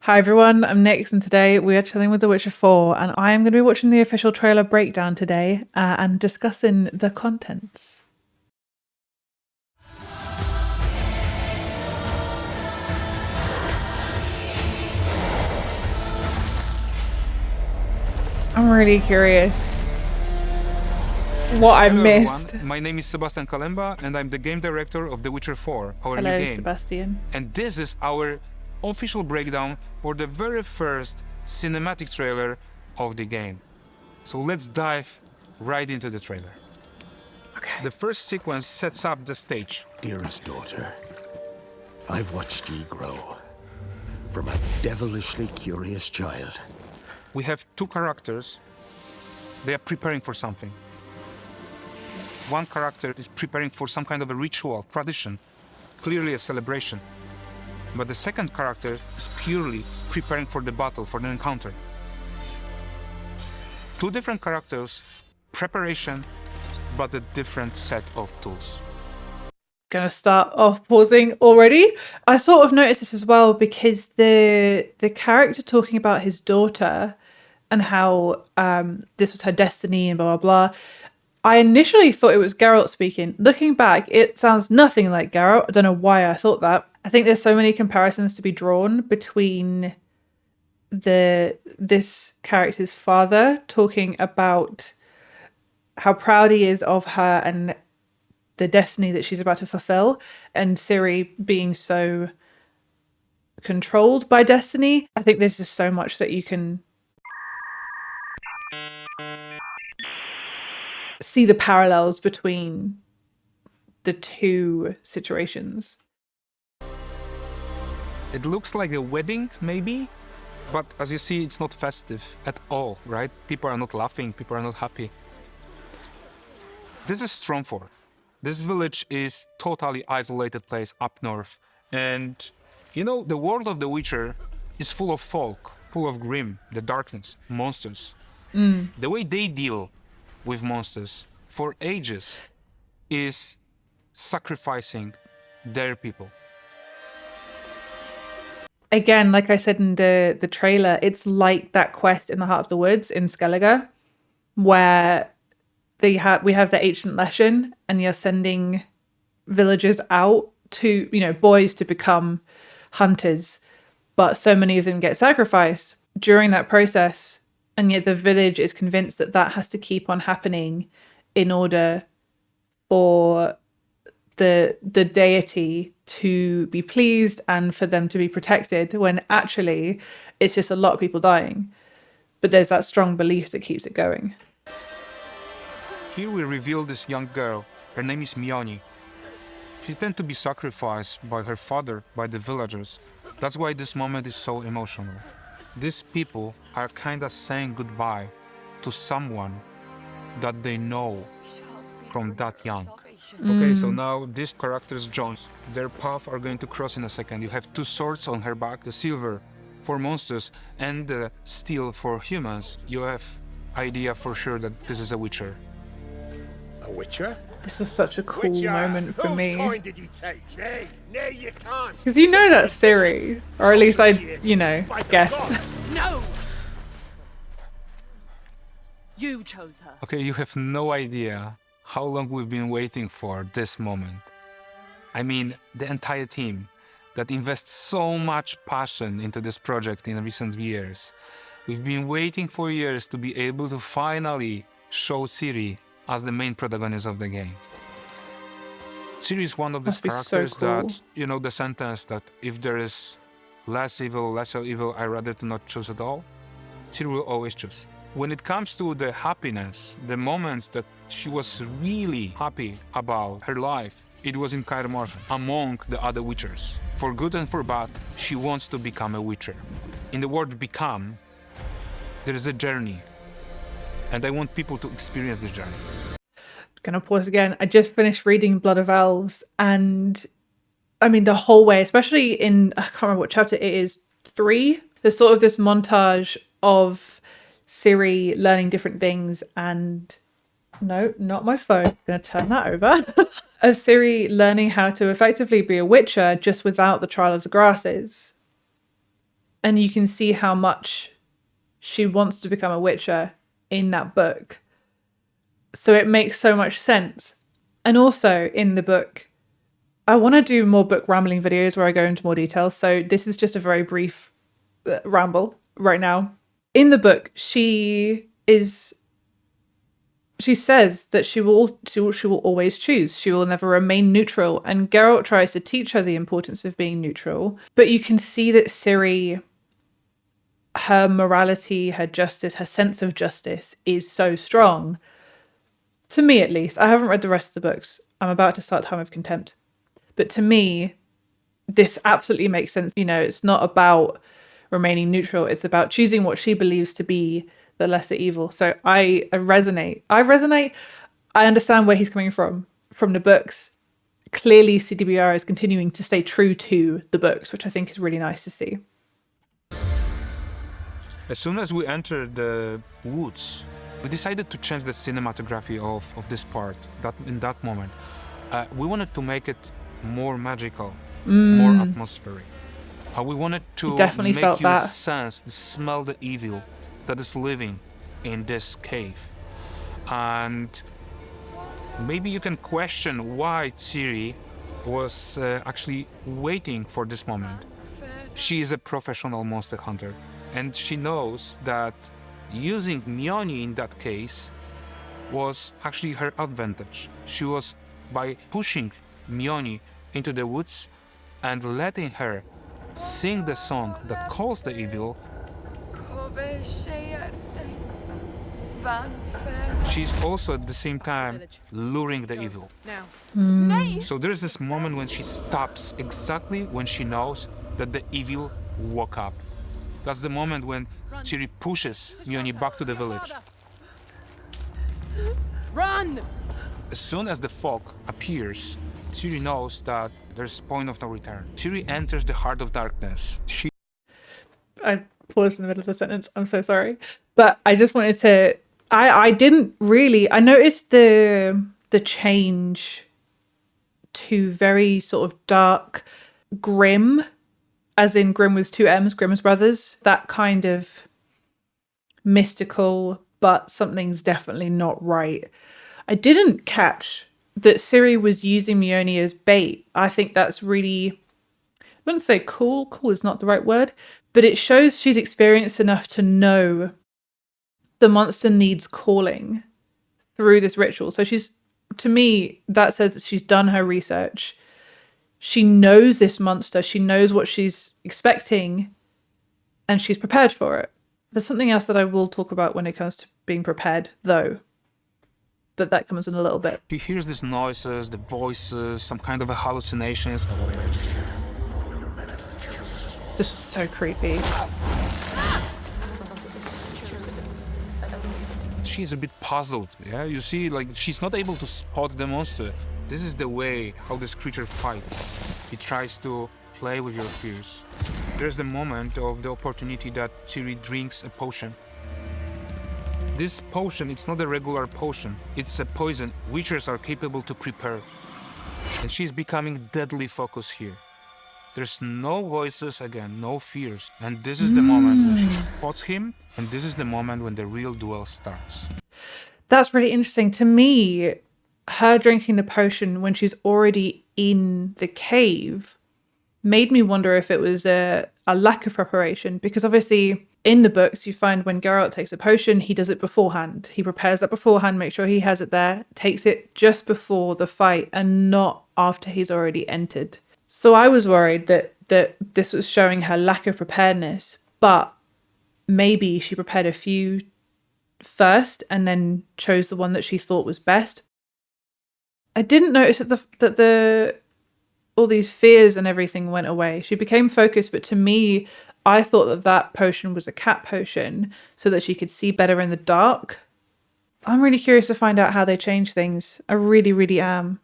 Hi everyone, I'm Nix, and today we are chilling with The Witcher 4, and I am going to be watching the official trailer breakdown today and discussing the contents. I'm really curious what I Hello missed. everyone, my name is Sebastian Kalemba and I'm the game director of The Witcher 4, our new Hello, game. Sebastian. And this is our official breakdown for the very first cinematic trailer of the game. So let's dive right into the trailer. Okay. The first sequence sets up the stage. Dearest daughter, I've watched ye grow from a devilishly curious child. We have two characters. They are preparing for something. One character is preparing for some kind of a ritual, tradition, clearly a celebration. But the second character is purely preparing for the battle, for the encounter. Two different characters, preparation, but a different set of tools. Gonna start off pausing already. I sort of noticed this as well because the character talking about his daughter and how this was her destiny and blah blah blah. I initially thought it was Geralt speaking. Looking back, it sounds nothing like Geralt. I don't know why I thought that. I think there's so many comparisons to be drawn between this character's father talking about how proud he is of her and the destiny that she's about to fulfill, and Ciri being so controlled by destiny. I think there's just so much that you can see the parallels between the two situations. It looks like a wedding, maybe, but as you see, it's not festive at all, right? People are not laughing, people are not happy. This is Stromford. This village is totally isolated place up north. And, you know, the world of The Witcher is full of folk, full of grim, the darkness, monsters. The way they deal with monsters for ages is sacrificing their people. Again, like I said in the trailer, it's like that quest in the Heart of the Woods in Skellige, where we have the ancient lesson, and you're sending villagers out to, boys to become hunters, but so many of them get sacrificed during that process, and yet the village is convinced that that has to keep on happening in order for the deity to be pleased and for them to be protected, when actually it's just a lot of people dying. But there's that strong belief that keeps it going. Here we reveal this young girl. Her name is Mioni. She tends to be sacrificed by her father, by the villagers. That's why this moment is so emotional. These people are kinda saying goodbye to someone that they know from that young. Okay, so now these characters joins. Their path are going to cross in a second. You have two swords on her back, the silver for monsters and the steel for humans. You have idea for sure that this is a Witcher. A witcher? This was such a cool moment for me. Whose coin did you take? Nay, you can't. Because you know that's Ciri, or at least I, guessed. No! You chose her. Okay, you have no idea how long we've been waiting for this moment. I mean, the entire team that invests so much passion into this project in recent years. We've been waiting for years to be able to finally show Ciri as the main protagonist of the game. Ciri is one of these characters that, the sentence that if there is less evil, lesser evil, I'd rather to not choose at all. Ciri will always choose. When it comes to the happiness, the moments that she was really happy about her life, it was in Kaer Morhen, among the other Witchers. For good and for bad, she wants to become a Witcher. In the word become, there is a journey. And I want people to experience this journey. Gonna pause again. I just finished reading Blood of Elves, and I mean the whole way, especially in, I can't remember what chapter it is, 3. There's sort of this montage of Ciri learning different things, and no, not my phone. I'm gonna turn that over. Of Ciri learning how to effectively be a Witcher just without the Trial of the Grasses. And you can see how much she wants to become a Witcher in that book. So it makes so much sense. And also in the book, I want to do more book rambling videos where I go into more details. So this is just a very brief ramble right now. In the book, she says that she will always choose. She will never remain neutral. And Geralt tries to teach her the importance of being neutral. But you can see that Ciri, her morality, her justice, her sense of justice is so strong. To me, at least. I haven't read the rest of the books. I'm about to start Time of Contempt. But to me, this absolutely makes sense. You know, it's not about remaining neutral. It's about choosing what she believes to be the lesser evil. So I resonate. I understand where he's coming from the books. Clearly, CDPR is continuing to stay true to the books, which I think is really nice to see. As soon as we entered the woods, we decided to change the cinematography of this part. That in that moment, we wanted to make it more magical, more atmospheric. We wanted to Definitely make felt you that. smell the evil that is living in this cave. And maybe you can question why Ciri was actually waiting for this moment. She is a professional monster hunter, and she knows that using Mioni in that case was actually her advantage. She was, by pushing Mioni into the woods and letting her sing the song that calls the evil, she's also at the same time luring the evil. Now. So there's this moment when she stops exactly when she knows that the evil woke up. That's the moment when Ciri pushes Mioni back to the village. Run! As soon as the fog appears, Ciri knows that there's point of no return. Ciri enters the heart of darkness. I paused in the middle of the sentence. I'm so sorry. But I just wanted to... I didn't really... I noticed the change to very sort of dark, grim, as in grim with two M's, Grimm's Brothers. That kind of mystical, but something's definitely not right. I didn't catch that Ciri was using Mioni as bait. I think that's really... I wouldn't say cool. Cool is not the right word. But it shows she's experienced enough to know the monster needs calling through this ritual. So she's, to me, that says that she's done her research. She knows this monster. She knows what she's expecting, and she's prepared for it. There's something else that I will talk about when it comes to being prepared, though. But that comes in a little bit. She hears these noises, the voices, some kind of a hallucinations. This was so creepy. She's a bit puzzled, yeah? You see, like, she's not able to spot the monster. This is the way how this creature fights. It tries to play with your fears. There's the moment of the opportunity that Ciri drinks a potion. This potion, it's not a regular potion. It's a poison witchers are capable to prepare. And she's becoming deadly focused here. There's no voices again, no fears. And this is the moment when she spots him, and this is the moment when the real duel starts. That's really interesting. To me, her drinking the potion when she's already in the cave made me wonder if it was a lack of preparation, because obviously in the books you find when Geralt takes a potion, he does it beforehand. He prepares that beforehand, makes sure he has it there, takes it just before the fight and not after he's already entered. So I was worried that this was showing her lack of preparedness, but maybe she prepared a few first and then chose the one that she thought was best. I didn't notice that all these fears and everything went away. She became focused, but to me, I thought that potion was a cat potion so that she could see better in the dark. I'm really curious to find out how they change things. I really, really am.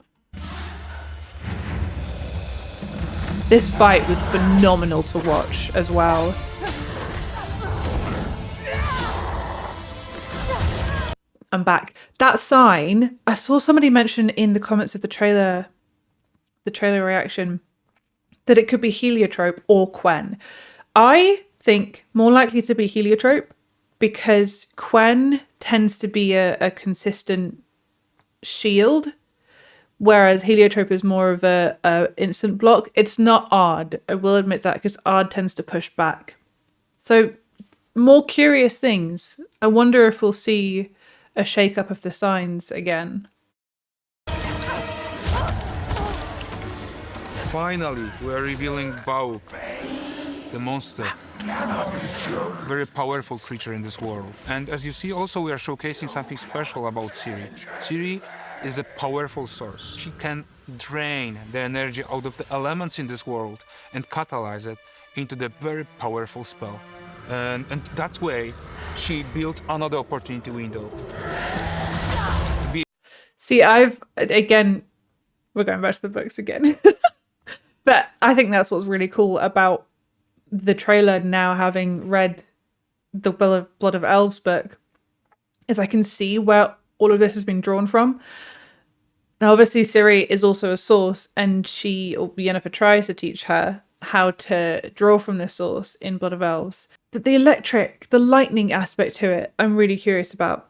This fight was phenomenal to watch as well. I'm back. That sign, I saw somebody mention in the comments of the trailer reaction, that it could be heliotrope or Quen. I think more likely to be heliotrope, because Quen tends to be a consistent shield, whereas heliotrope is more of a instant block. It's not Ard, I will admit that, because Ard tends to push back. So more curious things. I wonder if we'll see a shake-up of the signs again. Finally, we are revealing Bauk, the monster. Very powerful creature in this world. And as you see, also we are showcasing something special about Ciri. Ciri is a powerful source. She can drain the energy out of the elements in this world and catalyze it into the very powerful spell. And that way, she builds another opportunity window. See, again, we're going back to the books again. But I think that's what's really cool about the trailer now, having read the Blood of Elves book, is I can see where all of this has been drawn from. Now, obviously, Ciri is also a source, and Yennefer tries to teach her how to draw from the source in Blood of Elves. But the lightning aspect to it, I'm really curious about.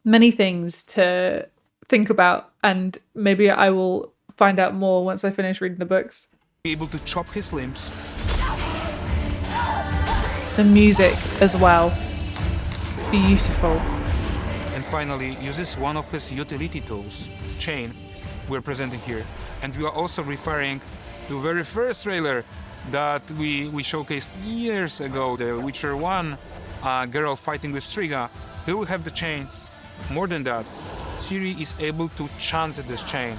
Many things to think about, and maybe I will find out more once I finish reading the books. Be able to chop his limbs. The music as well. Beautiful. And finally, uses one of his utility tools, chain, we're presenting here. And we are also referring to the very first trailer that we showcased years ago, the Witcher 1, Geralt fighting with Striga. He will have the chain. More than that, Ciri is able to chant this chain.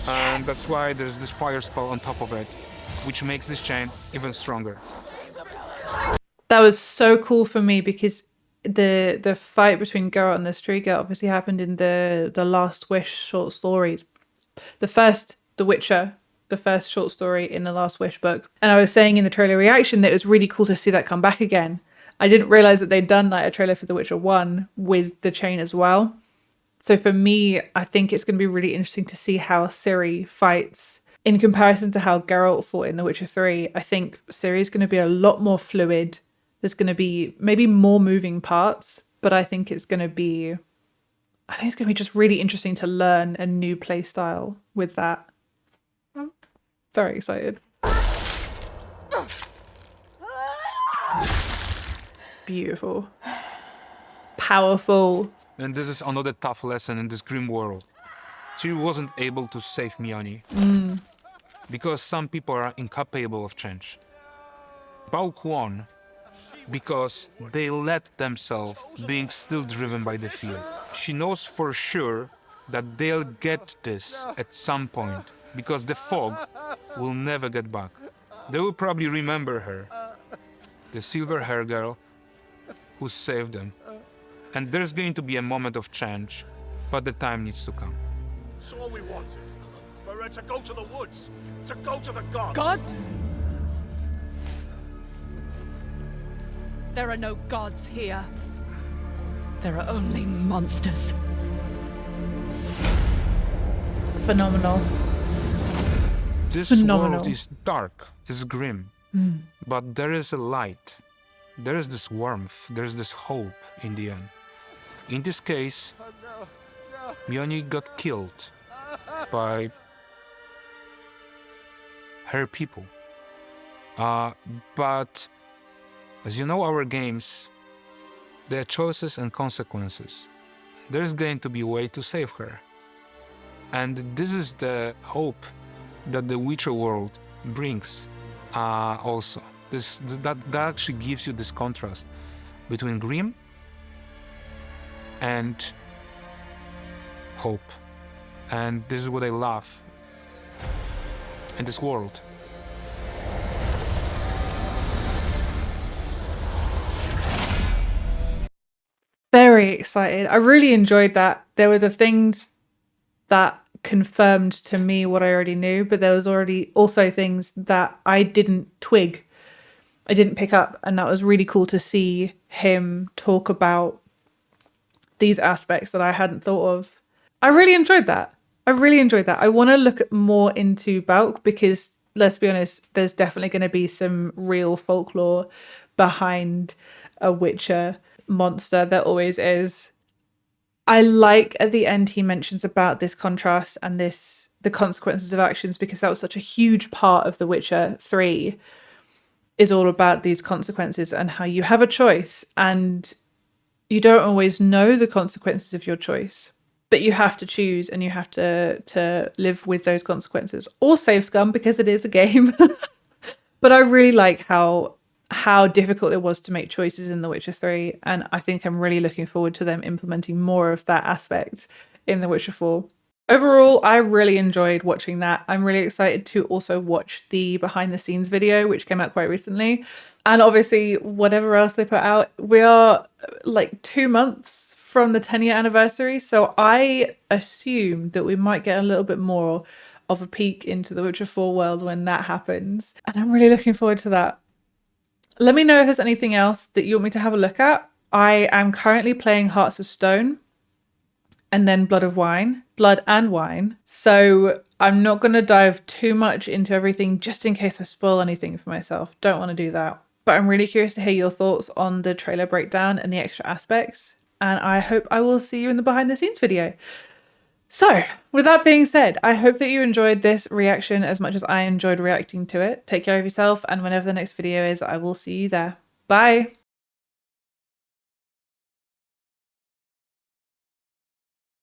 And that's why there's this fire spell on top of it, which makes this chain even stronger. That was so cool for me, because the fight between Geralt and the Striga obviously happened in the Last Wish short stories. The Witcher, the first short story in the Last Wish book. And I was saying in the trailer reaction that it was really cool to see that come back again. I didn't realize that they'd done like a trailer for The Witcher 1 with the chain as well. So for me, I think it's going to be really interesting to see how Ciri fights in comparison to how Geralt fought in The Witcher 3. I think Ciri is going to be a lot more fluid. There's going to be maybe more moving parts, but I think it's going to be just really interesting to learn a new play style with that. I'm very excited. Beautiful. Powerful. And this is another tough lesson in this grim world. Ciri wasn't able to save Mjolnir. Because some people are incapable of change. Bauk won because they let themselves being still driven by the fear. She knows for sure that they'll get this at some point, because the fog will never get back. They will probably remember her, the silver hair girl who saved them. And there's going to be a moment of change, but the time needs to come. That's all we wanted. For her to go to the woods, to go to the gods. Gods? There are no gods here. There are only monsters. Phenomenal. This Phenomenal. world is dark, is grim, but there is a light. There is this warmth, there is this hope in the end. In this case, Mjolnir got killed by her people. But as you know, our games, there are choices and consequences. There's going to be a way to save her. And this is the hope that the Witcher world brings also. That actually gives you this contrast between grim and hope. And this is what I love in this world. Very excited. I really enjoyed that. There were the things that confirmed to me what I already knew, but there was already also things that I didn't twig. I didn't pick up, and that was really cool to see him talk about these aspects that I hadn't thought of. I really enjoyed that. I want to look more into Bauk, because let's be honest, there's definitely going to be some real folklore behind a Witcher monster. There always is. I like at the end he mentions about this contrast and the consequences of actions, because that was such a huge part of The Witcher 3, is all about these consequences and how you have a choice and you don't always know the consequences of your choice, but you have to choose and you have to live with those consequences or save scum, because it is a game. But I really like how difficult it was to make choices in The Witcher 3, and I think I'm really looking forward to them implementing more of that aspect in The Witcher 4. Overall, I really enjoyed watching that. I'm really excited to also watch the behind the scenes video, which came out quite recently. And obviously, whatever else they put out, we are like 2 months from the 10-year anniversary. So I assume that we might get a little bit more of a peek into the Witcher 4 world when that happens. And I'm really looking forward to that. Let me know if there's anything else that you want me to have a look at. I am currently playing Hearts of Stone and then Blood and Wine. So I'm not going to dive too much into everything just in case I spoil anything for myself. Don't want to do that. But I'm really curious to hear your thoughts on the trailer breakdown and the extra aspects. And I hope I will see you in the behind the scenes video. So with that being said, I hope that you enjoyed this reaction as much as I enjoyed reacting to it. Take care of yourself, and whenever the next video is, I will see you there. Bye.